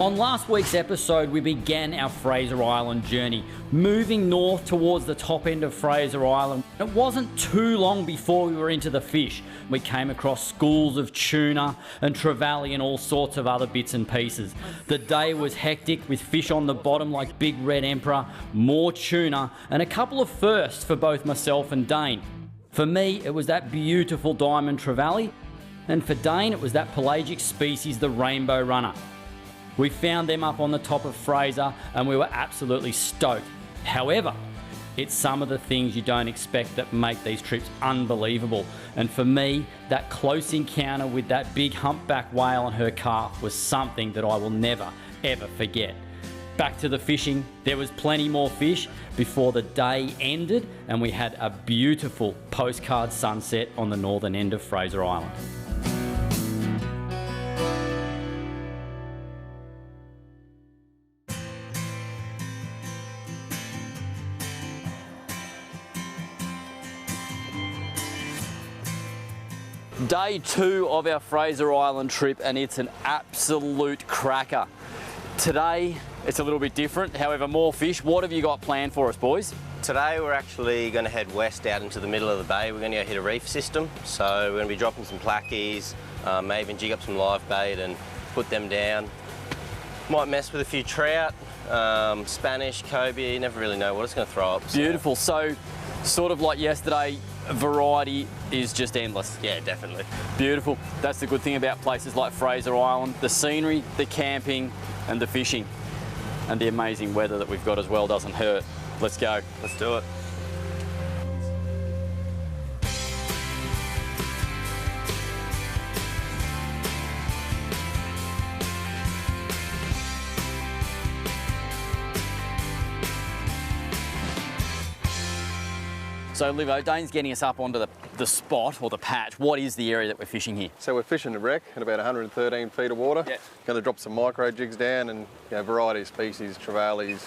On last week's episode, we began our Fraser Island journey, moving north towards the top end of Fraser Island. It wasn't too long before we were into the fish. We came across schools of tuna and trevally and all sorts of other bits and pieces. The day was hectic with fish on the bottom like big red emperor, more tuna, and a couple of firsts for both myself and Dane. For me, it was that beautiful diamond trevally, and for Dane, it was that pelagic species, the rainbow runner. We found them up on the top of Fraser and we were absolutely stoked. However, it's some of the things you don't expect that make these trips unbelievable. And for me, that close encounter with that big humpback whale and her calf was something that I will never, ever forget. Back to the fishing, there was plenty more fish before the day ended and we had a beautiful postcard sunset on the northern end of Fraser Island. Day 2 of our Fraser Island trip and it's an absolute cracker. Today it's a little bit different, however more fish. What have you got planned for us, boys? Today we're actually going to head west out into the middle of the bay. We're going to go hit a reef system, so we're going to be dropping some plackies, maybe even jig up some live bait and put them down. Might mess with a few trout, Spanish, cobia, you never really know what it's going to throw up. So. Beautiful, so sort of like yesterday, variety is just endless. Yeah, definitely. Beautiful. That's the good thing about places like Fraser Island. The scenery, the camping and the fishing. And the amazing weather that we've got as well doesn't hurt. Let's go. Let's do it. So Livo, Dane's getting us up onto the spot or the patch. What is the area that we're fishing here? So we're fishing the wreck at about 113 feet of water. Yep. Going to drop some micro jigs down and variety of species, trevallies,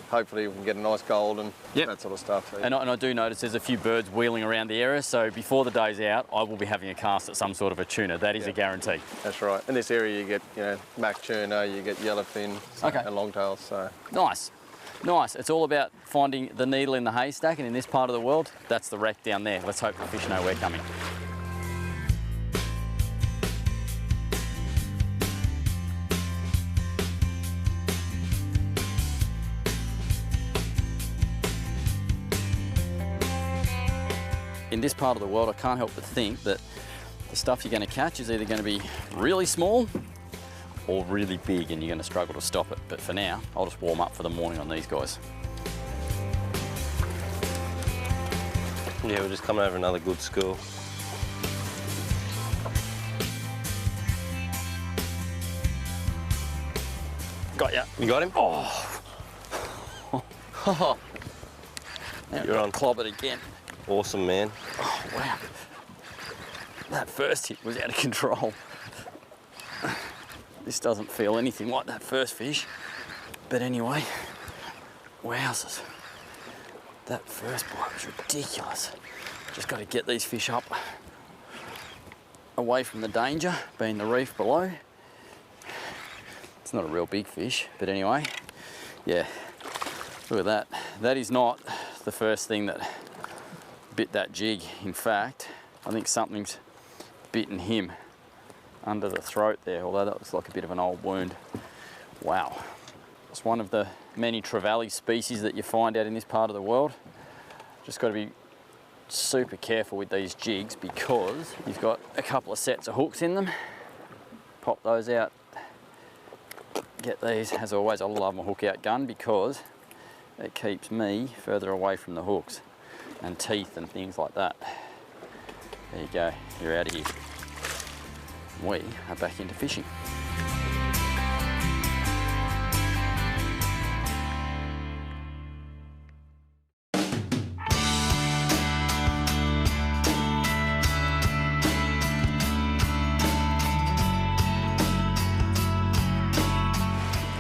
hopefully we can get a nice gold and that sort of stuff. So, and I do notice there's a few birds wheeling around the area, so before the day's out, I will be having a cast at some sort of a tuna. That is a guarantee. That's right. In this area you get, mac tuna, you get yellowfin and longtails. So. Nice. Nice. It's all about finding the needle in the haystack, and in this part of the world, that's the wreck down there. Let's hope the fish know we're coming. In this part of the world, I can't help but think that the stuff you're going to catch is either going to be really small or really big and you're going to struggle to stop it. But for now, I'll just warm up for the morning on these guys. Yeah, we're just coming over another good school. Got ya. You got him? Oh. You're on. Clobbered again. Awesome, man. Oh, wow. That first hit was out of control. This doesn't feel anything like that first fish. But anyway, wowzers. That first bite was ridiculous. Just got to get these fish up away from the danger, being the reef below. It's not a real big fish, but anyway, yeah, look at that. That is not the first thing that bit that jig. In fact, I think something's bitten him under the throat there, although that looks like a bit of an old wound. Wow. It's one of the many trevally species that you find out in this part of the world. Just got to be super careful with these jigs because you've got a couple of sets of hooks in them. Pop those out. Get these, as always, I love my hook out gun because it keeps me further away from the hooks and teeth and things like that. There you go, you're out of here. We are back into fishing.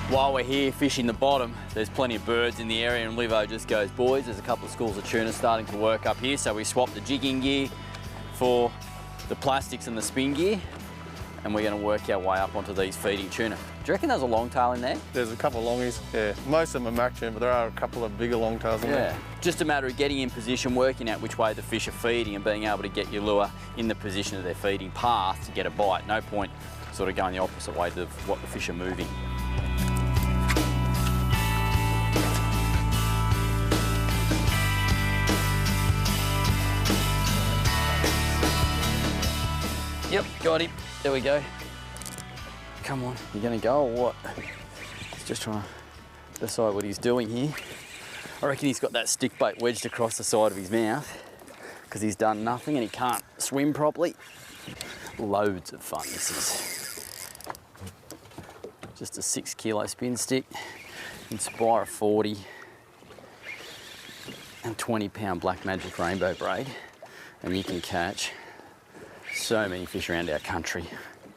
While we're here fishing the bottom, there's plenty of birds in the area and Livo just goes, boys, there's a couple of schools of tuna starting to work up here, so we swapped the jigging gear for the plastics and the spin gear. and we're going to work our way up onto these feeding tuna. Do you reckon there's a longtail in there? There's a couple of longies, yeah. Most of them are mac tuna, but there are a couple of bigger longtails in there. Just a matter of getting in position, working out which way the fish are feeding and being able to get your lure in the position of their feeding path to get a bite. No point sort of going the opposite way to what the fish are moving. Yep, got him. There we go. Come on, you gonna go or what? He's just trying to decide what he's doing here. I reckon he's got that stick bait wedged across the side of his mouth because he's done nothing and he can't swim properly. Loads of fun this is. Just a 6 kilo spin stick, Inspire 40 and 20-pound Black Magic rainbow braid, and you can catch so many fish around our country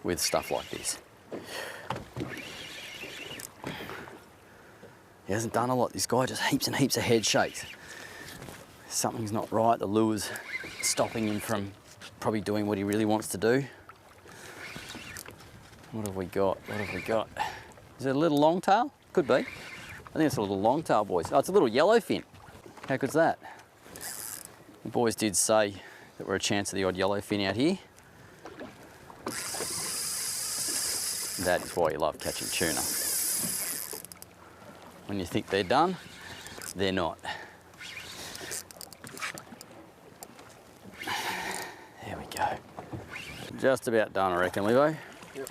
with stuff like this. He hasn't done a lot, this guy, just heaps and heaps of head shakes. Something's not right, the lure's stopping him from probably doing what he really wants to do. What have we got? What have we got? Is it a little longtail? Could be. I think it's a little longtail, boys. Oh, it's a little yellowfin. How good's that? The boys did say that we're a chance of the odd yellowfin out here. That is why you love catching tuna. When you think they're done, they're not. There we go. Just about done, I reckon, Levo. Yep.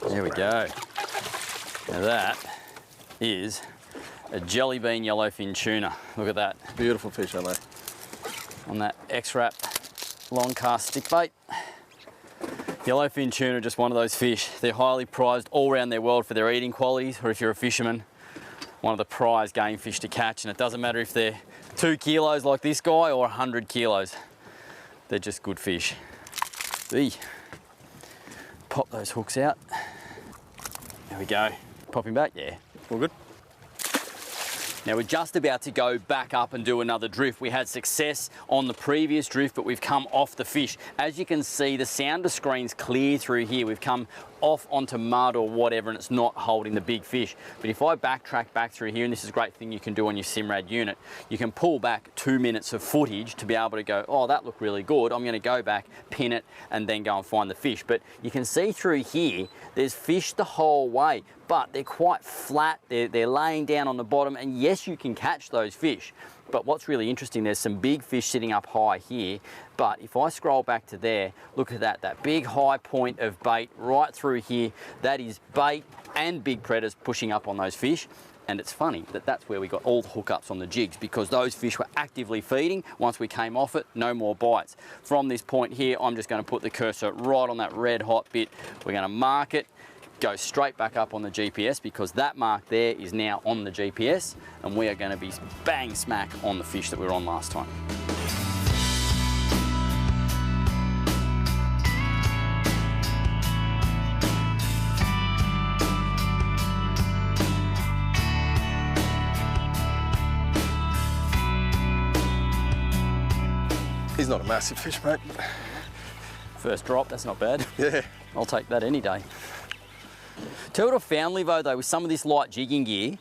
There we go. Now that is a jelly bean yellowfin tuna. Look at that. Beautiful fish, aren't they? On that X-Wrap long cast stick bait. Yellowfin tuna are just one of those fish. They're highly prized all around their world for their eating qualities, or if you're a fisherman, one of the prized game fish to catch. And it doesn't matter if they're 2 kilos like this guy or 100 kilos. They're just good fish. Eee. Pop those hooks out. There we go. Pop him back, yeah. All good. Now we're just about to go back up and do another drift. We had success on the previous drift, but we've come off the fish. As you can see, the sounder screen's clear through here. We've come off onto mud or whatever, and it's not holding the big fish. But if I backtrack back through here, and this is a great thing you can do on your Simrad unit, you can pull back 2 minutes of footage to be able to go, oh, that looked really good. I'm gonna go back, pin it, and then go and find the fish. But you can see through here, there's fish the whole way, but they're quite flat. They're laying down on the bottom, and yes, you can catch those fish. But what's really interesting, there's some big fish sitting up high here, but if I scroll back to there, look at that big high point of bait right through here. That is bait and big predators pushing up on those fish. And it's funny that that's where we got all the hookups on the jigs, because those fish were actively feeding. Once we came off it, no more bites. From this point here, I'm just going to put the cursor right on that red hot bit. We're going to mark it, go straight back up on the GPS, because that mark there is now on the GPS, and we are going to be bang smack on the fish that we were on last time. He's not a massive fish, mate. First drop, that's not bad. Yeah. I'll take that any day. Tell you what I found, Levo, though, with some of this light jigging gear, you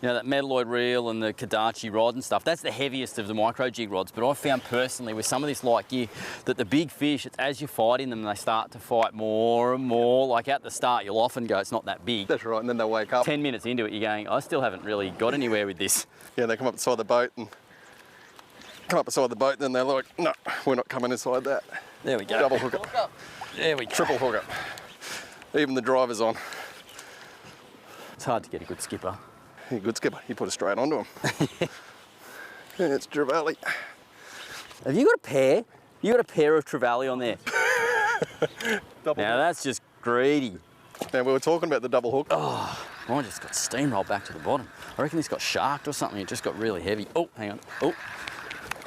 know, that metalloid reel and the Kadachi rod and stuff, that's the heaviest of the micro jig rods. But I found personally with some of this light gear that the big fish, it's as you're fighting them, they start to fight more and more. Like at the start, you'll often go, it's not that big. That's right, and then they'll wake up. 10 minutes into it, you're going, I still haven't really got anywhere with this. Yeah, they come up beside the boat and then they're like, no, we're not coming inside that. There we go. Double hook up. There we go. Triple hook up. Even the driver's on. It's hard to get a good skipper. Yeah, good skipper. You put it straight onto him. Yeah, it's trevally. Have you got a pair? You got a pair of trevally on there? Now that's just greedy. Now we were talking about the double hook. Oh, I just got steamrolled back to the bottom. I reckon this got sharked or something. It just got really heavy. Oh, hang on. Oh.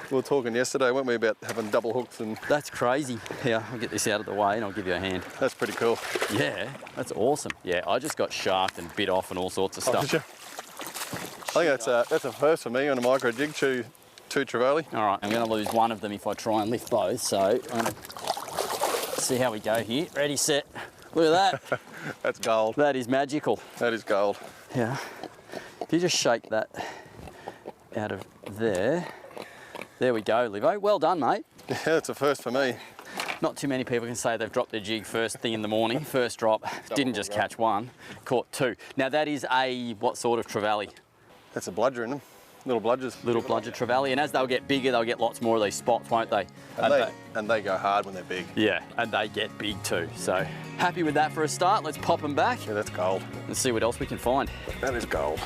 We were talking yesterday, weren't we, about having double hooks and... That's crazy. Yeah, I'll get this out of the way and I'll give you a hand. That's pretty cool. Yeah, that's awesome. Yeah, I just got sharked and bit off and all sorts of stuff. Did you? I think that's a first for me on a micro jig, two trevally. All right, I'm going to lose one of them if I try and lift both, so I'm going to Let's see how we go here. Ready, set. Look at that. That's gold. That is magical. That is gold. Yeah. If you just shake that out of there. There we go, Livo. Well done, mate. Yeah, it's a first for me. Not too many people can say they've dropped their jig first thing in the morning, first drop. Didn't just catch one, caught two. Now that is a, what sort of trevally? That's a bludger in them. Little bludgers. Little bludger trevally, and as they'll get bigger, they'll get lots more of these spots, won't they? And they go hard when they're big. Yeah, and they get big too. So happy with that for a start. Let's pop them back. Yeah, that's gold. And see what else we can find. That is gold.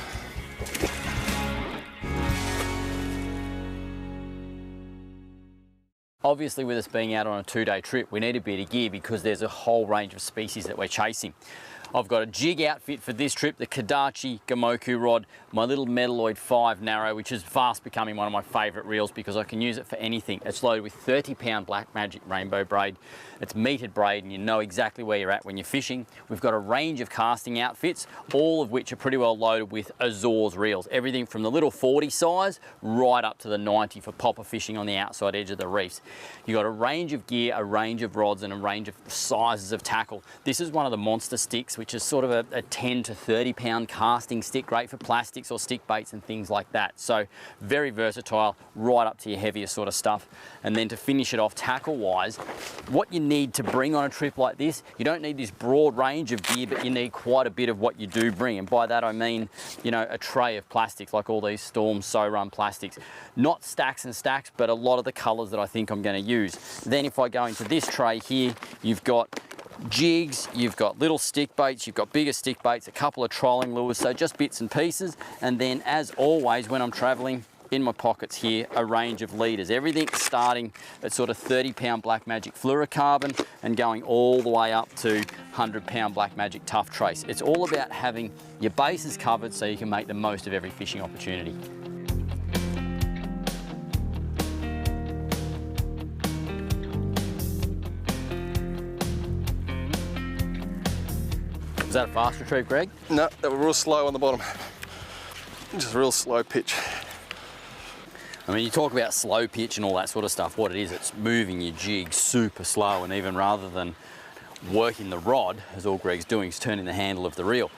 Obviously, with us being out on a 2-day trip, we need a bit of gear because there's a whole range of species that we're chasing. I've got a jig outfit for this trip, the Kadachi Gamoku rod, my little Metalloid 5 Narrow, which is fast becoming one of my favourite reels because I can use it for anything. It's loaded with 30-pound Black Magic rainbow braid. It's metered braid and you know exactly where you're at when you're fishing. We've got a range of casting outfits, all of which are pretty well loaded with Azores reels. Everything from the little 40 size right up to the 90 for popper fishing on the outside edge of the reefs. You've got a range of gear, a range of rods and a range of sizes of tackle. This is one of the monster sticks, which is sort of a 10 to 30 pound casting stick, great for plastics or stick baits and things like that. So very versatile, right up to your heavier sort of stuff. And then to finish it off tackle wise, what you need to bring on a trip like this, you don't need this broad range of gear, but you need quite a bit of what you do bring. And by that I mean, you know, a tray of plastics like all these Storm So-Run plastics. Not stacks and stacks, but a lot of the colors that I think I'm going to use. Then if I go into this tray here, you've got jigs, you've got little stick baits, you've got bigger stick baits, a couple of trolling lures, so just bits and pieces. And then as always when I'm traveling, in my pockets here, a range of leaders. Everything starting at sort of 30-pound Black Magic fluorocarbon and going all the way up to 100-pound Black Magic tough trace. It's all about having your bases covered so you can make the most of every fishing opportunity. Was that a fast retrieve, Greg? No, they were real slow on the bottom. Just real slow pitch. I mean, you talk about slow pitch and all that sort of stuff. What it is, it's moving your jig super slow, and even rather than working the rod, as all Greg's doing, is turning the handle of the reel.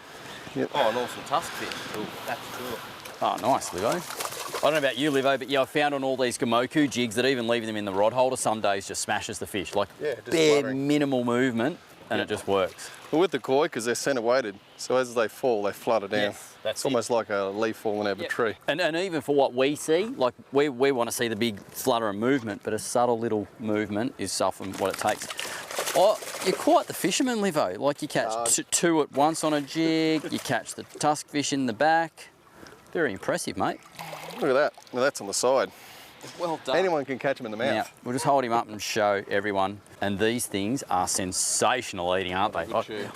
Yep. Oh, and also tusk fish. Ooh, that's cool. Oh, nice, Livo. I don't know about you, Livo, but yeah, I've found on all these Gamoku jigs that even leaving them in the rod holder some days just smashes the fish. Like bare minimal movement, and it just works. Well, with the koi, because they're centre weighted, so as they fall, they flutter down. Yes, that's it's almost like a leaf falling out of a tree. And even for what we see, like we want to see the big flutter and movement, but a subtle little movement is often what it takes. Oh, you're quite the fisherman, Livo. Like you catch two at once on a jig, you catch the tusk fish in the back. Very impressive, mate. Look at that. Now that's on the side. Well done. Anyone can catch them in the mouth. Now, we'll just hold him up and show everyone. And these things are sensational eating, aren't they?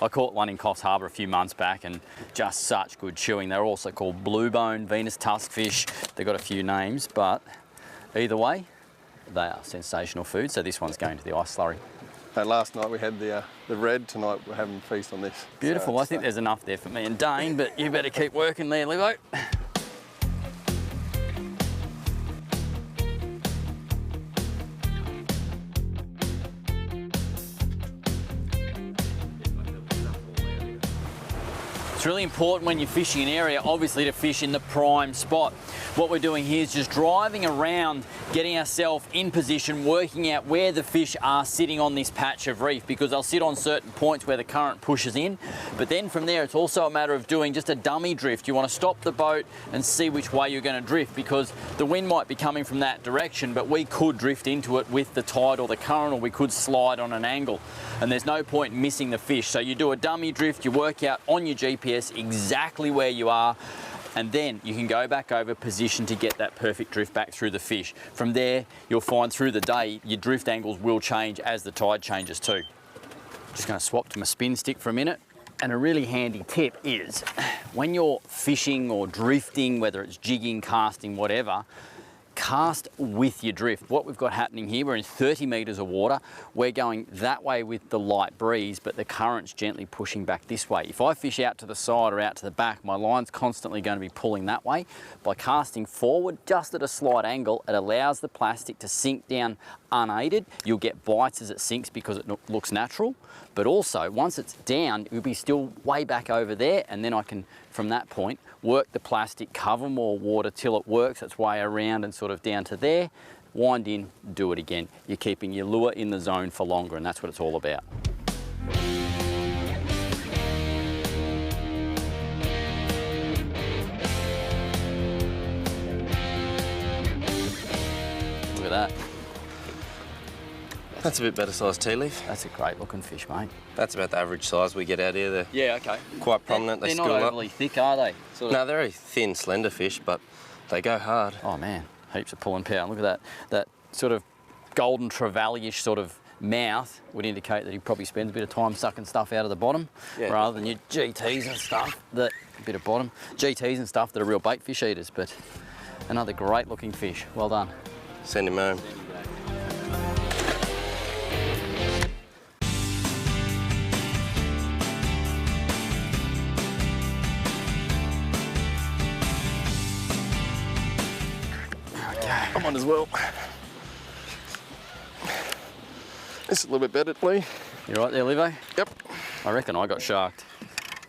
I caught one in Coffs Harbour a few months back and just such good chewing. They're also called blue bone, Venus tuskfish. They've got a few names, but either way, they are sensational food. So this one's going to the ice slurry. Last night we had the red, tonight we're having a feast on this. Beautiful. I think there's enough there for me and Dane, but you better keep working there, Livo. It's really important when you're fishing an area, obviously, to fish in the prime spot. What we're doing here is just driving around, getting ourselves in position, working out where the fish are sitting on this patch of reef, because they'll sit on certain points where the current pushes in. But then from there, it's also a matter of doing just a dummy drift. You want to stop the boat and see which way you're going to drift, because the wind might be coming from that direction, but we could drift into it with the tide or the current, or we could slide on an angle. And there's no point missing the fish. So you do a dummy drift, you work out on your GPS exactly where you are, and then you can go back over position to get that perfect drift back through the fish. From there, you'll find through the day, your drift angles will change as the tide changes too. Just going to swap to my spin stick for a minute. And a really handy tip is, when you're fishing or drifting, whether it's jigging, casting, whatever, cast with your drift. What we've got happening here, we're in 30 metres of water. We're going that way with the light breeze, but the current's gently pushing back this way. If I fish out to the side or out to the back, my line's constantly going to be pulling that way. By casting forward, just at a slight angle, it allows the plastic to sink down unaided. You'll get bites as it sinks because it looks natural, but also once it's down, it'll be still way back over there, and then I can, from that point, work the plastic, cover more water till it works its way around and sort of down to there, wind in, do it again. You're keeping your lure in the zone for longer, and that's what it's all about. Look at that. That's a bit better sized tea leaf. That's a great looking fish, mate. That's about the average size we get out here. They're okay. quite prominent. They're school not up. overly thick, are they? No, they're very thin, slender fish, but they go hard. Oh man, heaps of pulling power. Look at that. That sort of golden trevally-ish sort of mouth would indicate that he probably spends a bit of time sucking stuff out of the bottom, rather than your GTs and stuff. That a bit of bottom GTs and stuff that are real bait fish eaters. But another great looking fish. Well done. Send him home. I'm on as well. This is a little bit better, Lee. You right there, Livo? Yep. I reckon I got sharked.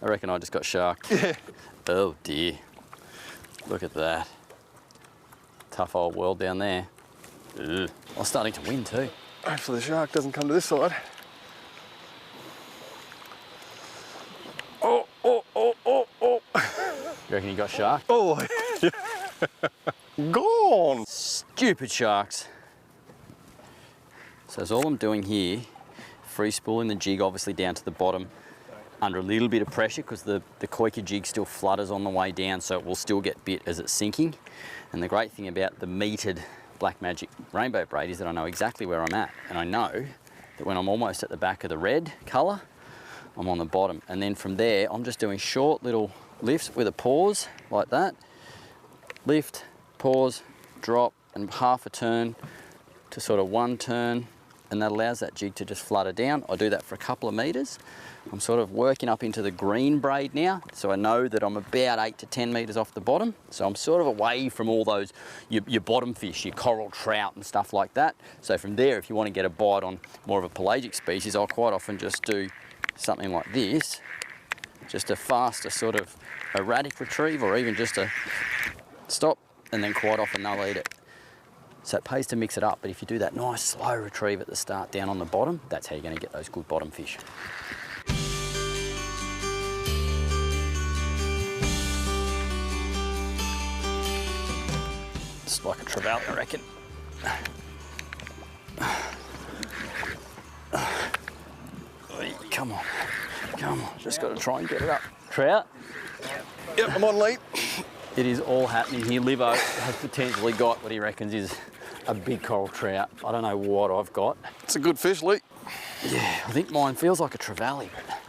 I reckon I just got sharked. Yeah. Oh dear. Look at that. Tough old world down there. Ugh. I'm starting to win too. Hopefully the shark doesn't come to this side. Oh, oh, oh, oh, oh. You reckon you got sharked? Oh, gone. Stupid sharks. So that's all I'm doing here. Free spooling the jig obviously down to the bottom under a little bit of pressure because the Koika jig still flutters on the way down, so it will still get bit as it's sinking. And the great thing about the metered Black Magic rainbow braid is that I know exactly where I'm at, and I know that when I'm almost at the back of the red colour, I'm on the bottom. And then from there, I'm just doing short little lifts with a pause like that. Lift, pause, drop, and half a turn to sort of one turn, and that allows that jig to just flutter down. I do that for a couple of metres. I'm sort of working up into the green braid now, so I know that I'm about 8 to 10 metres off the bottom. So I'm sort of away from all those, your bottom fish, your coral trout and stuff like that. So from there, if you want to get a bite on more of a pelagic species, I'll quite often just do something like this, just a faster sort of erratic retrieve, or even just a stop, and then quite often they'll eat it. So it pays to mix it up, but if you do that nice slow retrieve at the start down on the bottom, that's how you're going to get those good bottom fish. It's like a trevally, I reckon. Come on, come on, just got to try and get it up. Trout? Yep, I'm on, Lee. It is all happening here. Livo has potentially got what he reckons is a big coral trout. I don't know what I've got. It's a good fish, Lee. Yeah, I think mine feels like a trevally, but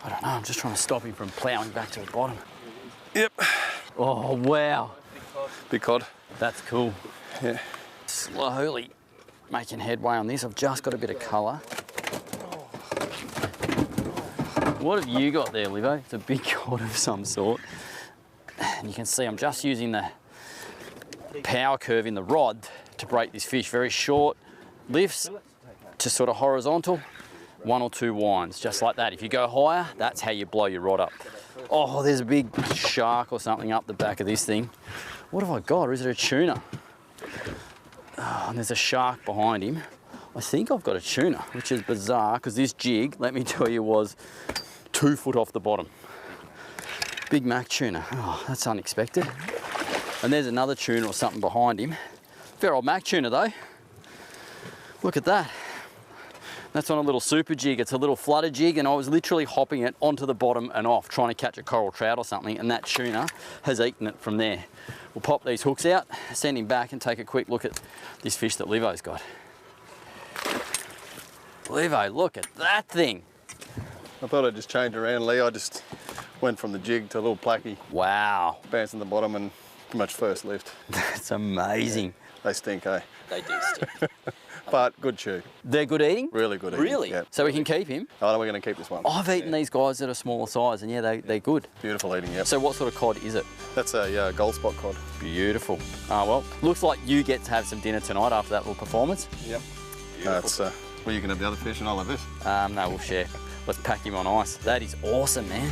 I don't know. I'm just trying to stop him from ploughing back to the bottom. Yep. Oh, wow. Big cod. That's cool. Yeah. Slowly making headway on this. I've just got a bit of colour. What have you got there, Livo? It's a big cod of some sort. And you can see I'm just using the power curve in the rod to break this fish. Very short lifts to sort of horizontal, 1 or 2 winds, just like that. If you go higher, that's how you blow your rod up. Oh, there's a big shark or something up the back of this thing. What have I got? Or is it a tuna? Oh, and there's a shark behind him. I think I've got a tuna, which is bizarre because this jig, let me tell you, was 2 foot off the bottom. Big Mac tuna. Oh, that's unexpected. And there's another tuna or something behind him. Fair old Mac tuna though. Look at that. That's on a little super jig. It's a little flutter jig, and I was literally hopping it onto the bottom and off, trying to catch a coral trout or something, and that tuna has eaten it from there. We'll pop these hooks out, send him back, and take a quick look at this fish that Livo's got. Livo, look at that thing. I thought I'd just change around, Lee. I just went from the jig to a little placky. Wow. Bouncing the bottom and pretty much first lift. That's amazing. They stink, eh? They do stink. But good chew. They're good eating? Really good eating. Really? Yeah. So we can keep him? Oh, no, we're going to keep this one. I've eaten these guys that are smaller size, and yeah, they're good. Beautiful eating, yep. So what sort of cod is it? That's a gold spot cod. Beautiful. Oh, well, looks like you get to have some dinner tonight after that little performance. Yep. That's, well, you can have the other fish and I'll have this. No, we'll share. Let's pack him on ice. That is awesome, man.